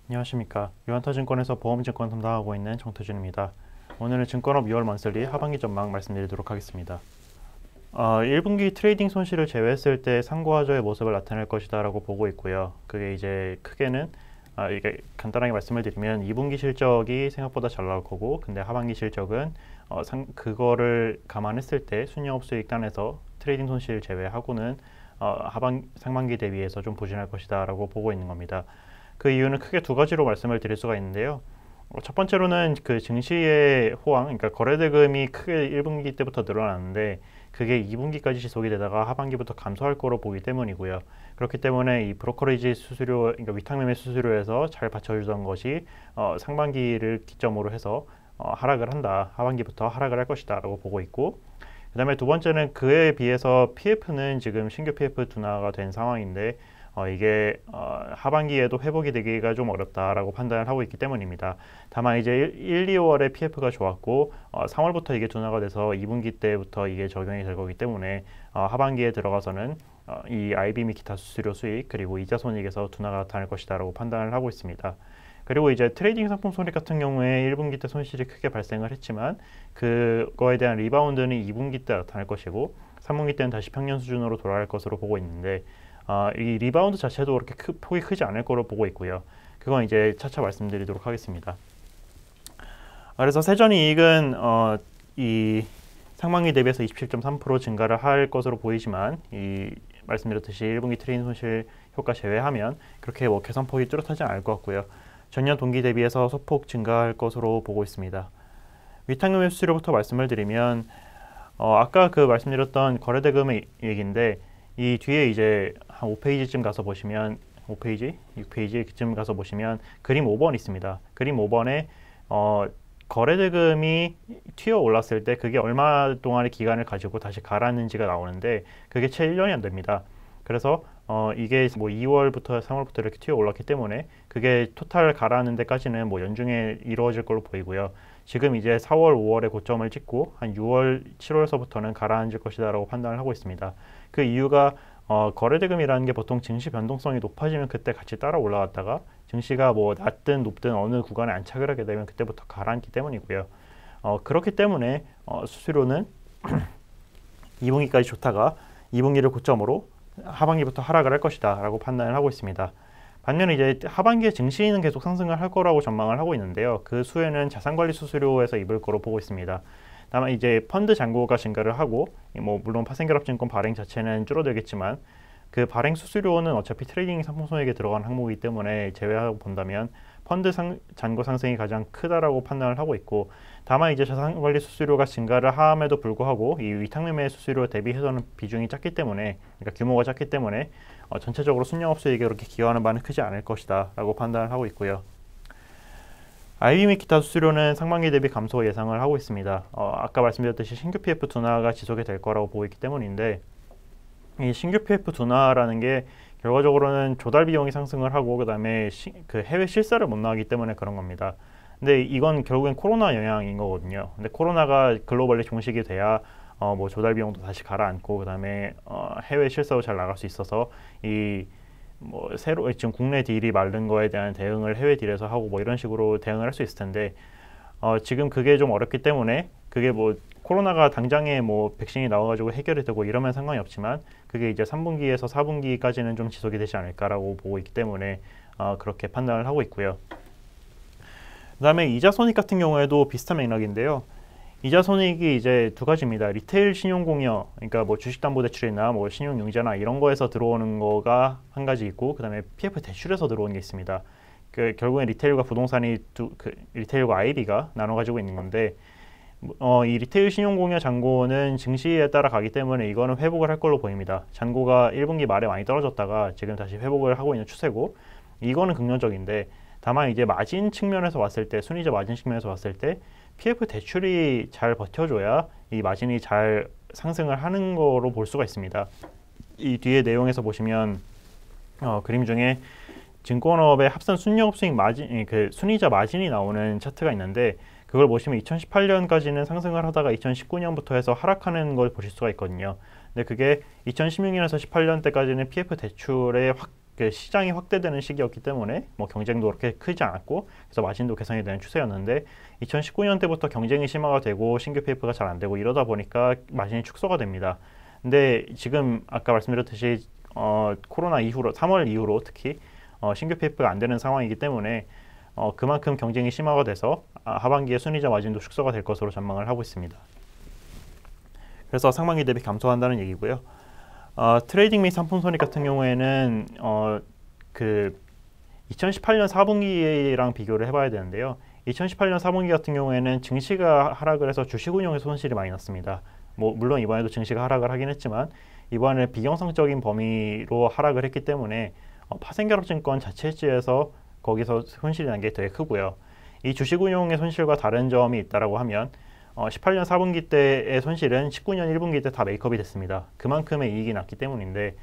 안녕하십니까. 유한타증권에서 보험증권 담당하고 있는 정태준입니다. 오늘은 증권업 2월 먼슬리 하반기 전망 말씀드리도록 하겠습니다. 1분기 트레이딩 손실을 제외했을 때 상고하저의 모습을 나타낼 것이다 라고 보고 있고요. 그게 이제 크게는 이게 간단하게 말씀을 드리면 2분기 실적이 생각보다 잘 나올 거고, 근데 하반기 실적은 그거를 감안했을 때 순영업 수익단에서 트레이딩 손실 제외하고는 상반기 대비해서 좀 부진할 것이다 라고 보고 있는 겁니다. 그 이유는 크게 두 가지로 말씀을 드릴 수가 있는데요. 첫 번째로는 그 증시의 호황, 그러니까 거래대금이 크게 1분기 때부터 늘어났는데 그게 2분기까지 지속이 되다가 하반기부터 감소할 거로 보기 때문이고요. 그렇기 때문에 이 브로커리지 수수료, 그러니까 위탁매매 수수료에서 잘 받쳐주던 것이 상반기를 기점으로 해서 하락을 한다. 하반기부터 하락을 할 것이다 라고 보고 있고, 그 다음에 두 번째는 그에 비해서 PF는 지금 신규 PF 둔화가 된 상황인데 이게 하반기에도 회복이 되기가 좀 어렵다라고 판단을 하고 있기 때문입니다. 다만 이제 2월에 PF가 좋았고 3월부터 이게 둔화가 돼서 2분기 때부터 이게 적용이 될 거기 때문에 하반기에 들어가서는 이 IB 및 기타 수수료 수익 그리고 이자 손익에서 둔화가 나타날 것이다라고 판단을 하고 있습니다. 그리고 이제 트레이딩 상품 손익 같은 경우에 1분기 때 손실이 크게 발생을 했지만 그거에 대한 리바운드는 2분기 때 나타날 것이고 3분기 때는 다시 평년 수준으로 돌아갈 것으로 보고 있는데 이 리바운드 자체도 그렇게 폭이 크지 않을 거로 보고 있고요. 그건 이제 차차 말씀드리도록 하겠습니다. 그래서 세전이익은 이 상반기 대비해서 27.3% 증가를 할 것으로 보이지만 이 말씀드렸듯이 1분기 트레이딩 손실 효과 제외하면 그렇게 뭐 개선폭이 뚜렷하지 않을 것 같고요. 전년 동기 대비해서 소폭 증가할 것으로 보고 있습니다. 위탁금의 수수료부터 말씀을 드리면 아까 그 말씀드렸던 거래대금의 얘기인데 이 뒤에 이제 한 5페이지쯤 가서 보시면 5페이지, 6페이지쯤 가서 보시면 그림 5번 있습니다. 그림 5번에 거래대금이 튀어 올랐을 때 그게 얼마 동안의 기간을 가지고 다시 가라앉는지가 나오는데 그게 채 1년이 안 됩니다. 그래서 이게 뭐 2월부터 3월부터 이렇게 튀어 올랐기 때문에 그게 토탈 가라앉는 데까지는 뭐 연중에 이루어질 걸로 보이고요. 지금 이제 4월, 5월에 고점을 찍고 한 6월, 7월서부터는 가라앉을 것이다 라고 판단을 하고 있습니다. 그 이유가 거래대금이라는 게 보통 증시 변동성이 높아지면 그때 같이 따라 올라갔다가 증시가 뭐 낮든 높든 어느 구간에 안착을 하게 되면 그때부터 가라앉기 때문이고요. 그렇기 때문에 수수료는 2분기까지 좋다가 2분기를 고점으로 하반기부터 하락을 할 것이다 라고 판단을 하고 있습니다. 반면에 이제 하반기에 증시는 계속 상승을 할 거라고 전망을 하고 있는데요. 그 수혜는 자산관리 수수료에서 입을 거로 보고 있습니다. 다만 이제 펀드 잔고가 증가를 하고 뭐 물론 파생결합증권 발행 자체는 줄어들겠지만 그 발행 수수료는 어차피 트레이딩 상품 손익에 들어간 항목이기 때문에 제외하고 본다면 펀드 잔고 상승이 가장 크다라고 판단을 하고 있고, 다만 이제 자산관리 수수료가 증가를 함에도 불구하고 이 위탁매매 수수료 대비해서는 비중이 작기 때문에, 그러니까 규모가 작기 때문에 전체적으로 순영업 수익에 그렇게 기여하는 바는 크지 않을 것이다 라고 판단을 하고 있고요. IB 및 기타 수수료는 상반기 대비 감소 예상을 하고 있습니다. 아까 말씀드렸듯이 신규 PF 둔화가 지속이 될 거라고 보고 있기 때문인데, 이 신규 PF 둔화라는 게 결과적으로는 조달 비용이 상승을 하고 그 다음에 그 해외 실사를 못 나가기 때문에 그런 겁니다. 근데 이건 결국엔 코로나 영향인 거거든요. 근데 코로나가 글로벌리 종식이 돼야 뭐 조달 비용도 다시 가라앉고 그 다음에 해외 실사도 잘 나갈 수 있어서 이 뭐 새로 지금 국내 딜이 마른 거에 대한 대응을 해외 딜에서 하고 뭐 이런 식으로 대응을 할 수 있을 텐데 지금 그게 좀 어렵기 때문에 그게 뭐 코로나가 당장에 뭐 백신이 나와가지고 해결이 되고 이러면 상관이 없지만 그게 이제 3분기에서 4분기까지는 좀 지속이 되지 않을까라고 보고 있기 때문에 그렇게 판단을 하고 있고요. 그 다음에 이자 손익 같은 경우에도 비슷한 맥락인데요. 이자 손익이 이제 두 가지입니다. 리테일 신용공여, 그러니까 뭐 주식담보대출이나 뭐 신용융자나 이런 거에서 들어오는 거가 한 가지 있고, 그 다음에 PF 대출에서 들어오는 게 있습니다. 결국엔 리테일과 부동산이 리테일과 IB가 나눠 가지고 있는 건데, 이 리테일 신용공여 잔고는 증시에 따라 가기 때문에 이거는 회복을 할 걸로 보입니다. 잔고가 1분기 말에 많이 떨어졌다가 지금 다시 회복을 하고 있는 추세고, 이거는 긍정적인데, 다만 이제 마진 측면에서 봤을 때, 순이자 마진 측면에서 봤을 때 PF 대출이 잘 버텨줘야 이 마진이 잘 상승을 하는 거로 볼 수가 있습니다. 이 뒤에 내용에서 보시면 그림 중에 증권업의 합산 순영업 수익 마진, 그 순이자 마진이 나오는 차트가 있는데 그걸 보시면 2018년까지는 상승을 하다가 2019년부터 해서 하락하는 걸 보실 수가 있거든요. 근데 그게 2016년에서 18년 때까지는 PF 대출의 그 시장이 확대되는 시기였기 때문에 뭐 경쟁도 그렇게 크지 않았고 그래서 마진도 개선이 되는 추세였는데 2019년 때부터 경쟁이 심화가 되고 신규 페이퍼가 잘 안 되고 이러다 보니까 마진이 축소가 됩니다. 근데 지금 아까 말씀드렸듯이 코로나 이후로 3월 이후로 특히 신규 페이퍼가 안 되는 상황이기 때문에 그만큼 경쟁이 심화가 돼서 하반기에 순이자 마진도 축소가 될 것으로 전망을 하고 있습니다. 그래서 상반기 대비 감소한다는 얘기고요. 트레이딩 및 상품 손익 같은 경우에는 그 2018년 4분기랑 비교를 해봐야 되는데요. 2018년 4분기 같은 경우에는 증시가 하락을 해서 주식운용에서 손실이 많이 났습니다. 뭐 물론 이번에도 증시가 하락을 하긴 했지만 이번에 비경상적인 범위로 하락을 했기 때문에 파생결합증권 자체 해지에서 거기서 손실이 난 게 되게 크고요. 이 주식운용의 손실과 다른 점이 있다라고 하면 18년 4분기 때의 손실은 19년 1분기 때 다 메이크업이 됐습니다. 그만큼의 이익이 났기 때문인데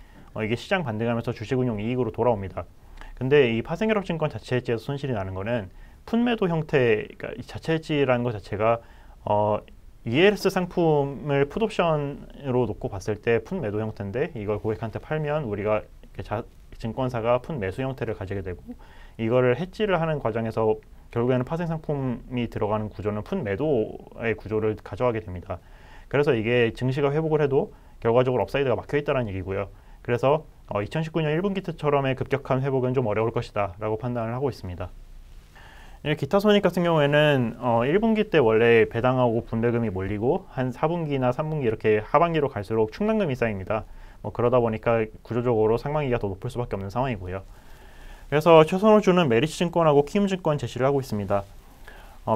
이게 시장 반등하면서 주식운용 이익으로 돌아옵니다. 근데 이 파생결합증권 자체 해지에서 손실이 나는 거는 풋매도 형태, 그러니까 이 자체 해지라는 것 자체가 ELS 상품을 풋옵션으로 놓고 봤을 때 풋매도 형태인데 이걸 고객한테 팔면 우리가 증권사가 풋매수 형태를 가지게 되고 이거를 해지를 하는 과정에서 결국에는 파생 상품이 들어가는 구조는 풋매도의 구조를 가져가게 됩니다. 그래서 이게 증시가 회복을 해도 결과적으로 업사이드가 막혀 있다는 얘기고요. 그래서 2019년 1분기 때처럼의 급격한 회복은 좀 어려울 것이다 라고 판단을 하고 있습니다. 기타 손익 같은 경우에는 1분기 때 원래 배당하고 분배금이 몰리고 한 4분기나 3분기 이렇게 하반기로 갈수록 충당금이 쌓입니다. 그러다 보니까 구조적으로 상반기가 더 높을 수밖에 없는 상황이고요. 그래서 최선을 주는 메리츠증권하고 키움증권 제시를 하고 있습니다.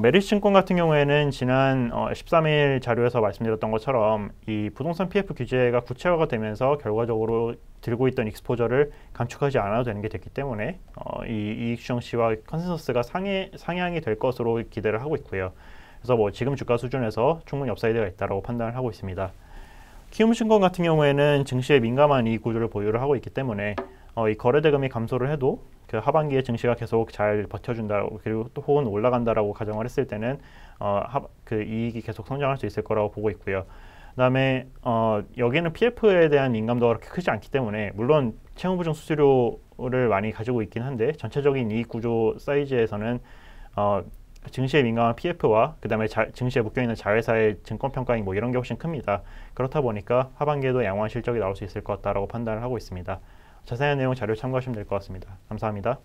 메리츠증권 같은 경우에는 지난 13일 자료에서 말씀드렸던 것처럼 이 부동산 PF 규제가 구체화가 되면서 결과적으로 들고 있던 익스포저를 감축하지 않아도 되는 게 됐기 때문에 이 이익 추정치와 컨센서스가 상향이 될 것으로 기대를 하고 있고요. 그래서 뭐 지금 주가 수준에서 충분히 업사이드가 있다고 판단을 하고 있습니다. 키움증권 같은 경우에는 증시에 민감한 이익 구조를 보유를 하고 있기 때문에 이 거래대금이 감소를 해도 그 하반기에 증시가 계속 잘 버텨준다 그리고 또 혹은 올라간다라고 가정을 했을 때는 그 이익이 계속 성장할 수 있을 거라고 보고 있고요. 그다음에 여기는 PF에 대한 민감도가 그렇게 크지 않기 때문에 물론 채무보증 수수료를 많이 가지고 있긴 한데 전체적인 이익 구조 사이즈에서는 증시에 민감한 PF와 그다음에 증시에 묶여있는 자회사의 증권평가익 뭐 이런 게 훨씬 큽니다. 그렇다 보니까 하반기에도 양호한 실적이 나올 수 있을 것 같다라고 판단을 하고 있습니다. 자세한 내용 자료 참고하시면 될 것 같습니다. 감사합니다.